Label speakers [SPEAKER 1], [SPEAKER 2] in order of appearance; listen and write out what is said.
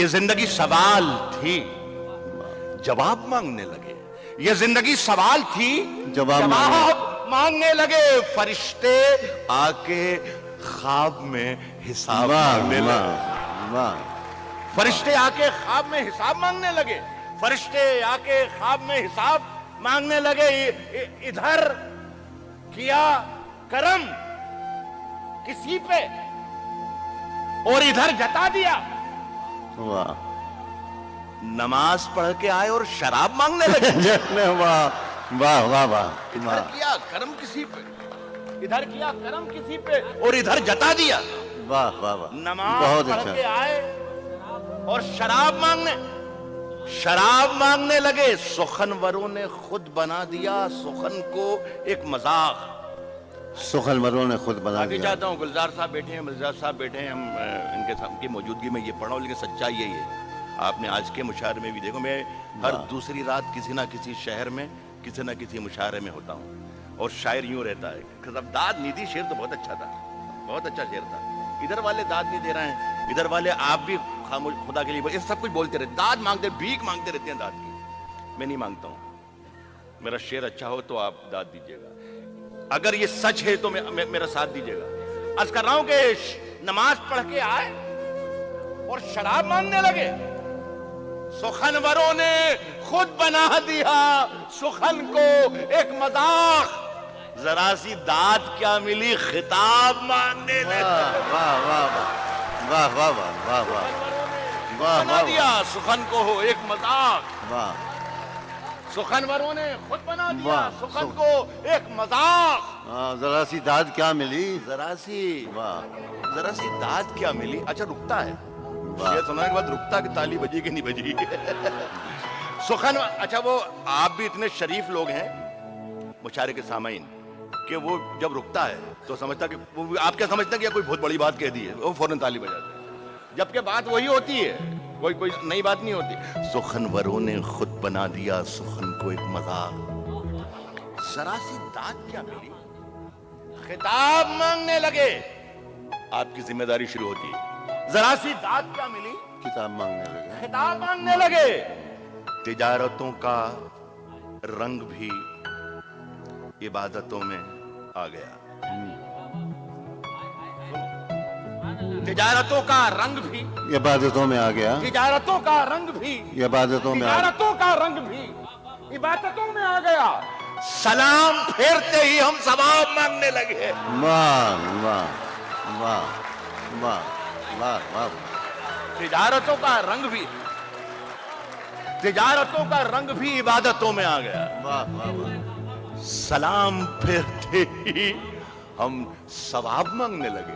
[SPEAKER 1] یہ زندگی سوال تھی، جواب مانگنے لگے. یہ زندگی سوال تھی، جواب مانگنے لگے. فرشتے آ کے خواب میں حساب مانگنے لگے. فرشتے آ کے خواب میں حساب مانگنے لگے. فرشتے آ کے خواب میں حساب مانگنے لگے. ادھر کیا کرم کسی پہ اور ادھر جتا دیا. نماز پڑھ کے آئے اور شراب مانگنے لگے.
[SPEAKER 2] واہ واہ واہ.
[SPEAKER 1] ادھر کیا کرم کسی پہ، ادھر کیا کرم کسی پہ اور ادھر جتا دیا.
[SPEAKER 2] واہ واہ واہ.
[SPEAKER 1] نماز پڑھ کے آئے اور شراب مانگنے لگے. سخنوروں نے خود بنا دیا سخن کو ایک مذاق.
[SPEAKER 2] سخنوروں نے خود بنا
[SPEAKER 1] آگے
[SPEAKER 2] دیا.
[SPEAKER 1] چاہتا ہوں گلزار صاحب بیٹھے ہیں، ملزار صاحب بیٹھے ہیں، ہم ان کے ساتھ کی موجودگی میں یہ پڑھا ہوں، لیکن سچائی یہی ہے. آپ نے آج کے مشاعرے میں بھی دیکھو، میں ہر دوسری رات کسی نہ کسی شہر میں کسی نہ کسی مشاعرے میں ہوتا ہوں، اور شاعر یوں رہتا ہے. داد نہیں دی، شعر تو بہت اچھا تھا، بہت اچھا شعر تھا. ادھر والے داد نہیں دے رہے ہیں، ادھر والے آپ بھی خاموش خدا کے لیے سب کچھ بولتے رہتے، داد مانگتے، بھیک مانگتے رہتے ہیں داد کی. میں نہیں مانگتا ہوں. میرا شعر اچھا ہو تو آپ داد دیجیے گا، اگر یہ سچ ہے تو میرا ساتھ دیجیے گا. عرض کر رہا ہوں کہ نماز پڑھ کے آئے اور شراب مانگنے لگے. سخنوروں نے خود بنا دیا سخن کو ایک مذاق. ذرا سی داد کیا ملی، خطاب مانگنے لگے.
[SPEAKER 2] واہ واہ واہ واہ واہ واہ.
[SPEAKER 1] بنا دیا سخن کو ہو ایک مذاق.
[SPEAKER 2] واہ.
[SPEAKER 1] سخنوروں نے خود بنا دیا سخن کو ایک مذاق.
[SPEAKER 2] ذرا سی داد کیا ملی.
[SPEAKER 1] ذرا سی داد کیا ملی. اچھا رکتا ہے، یہ سننے کے بعد رکتا کہ تالی بجی کہ نہیں بجی. سخن. اچھا وہ آپ بھی اتنے شریف لوگ ہیں مشاعرے کے سامعین کہ وہ جب رکتا ہے تو سمجھتا کہ آپ کیا سمجھتے ہیں کہ کوئی بہت بڑی بات کہہ دی ہے، وہ فوراً تالی بجاتے ہیں، جبکہ بات وہی ہوتی ہے، کوئی نئی بات نہیں ہوتی. سخنوروں نے خود بنا دیا سخن کو ایک مذاق. ذرا سی داد کیا ملی، خطاب مانگنے لگے. آپ کی ذمہ داری شروع ہوتی ہے. ذرا سی داد کیا ملی،
[SPEAKER 2] کتاب مانگنے لگے.
[SPEAKER 1] خطاب مانگنے لگے. تجارتوں کا رنگ بھی عبادتوں میں آ گیا. تجارتوں کا رنگ بھی
[SPEAKER 2] عبادتوں میں آ گیا.
[SPEAKER 1] تجارتوں کا رنگ بھی
[SPEAKER 2] عبادتوں میں
[SPEAKER 1] تجارتوں کا رنگ بھی عبادتوں میں آ گیا. سلام پھیرتے ہی ہم ثواب مانگنے لگے.
[SPEAKER 2] واہ واہ واہ واہ واہ واہ.
[SPEAKER 1] تجارتوں کا رنگ بھی عبادتوں میں آ گیا.
[SPEAKER 2] واہ واہ واہ.
[SPEAKER 1] سلام پھیرتے ہی ہم ثواب مانگنے لگے.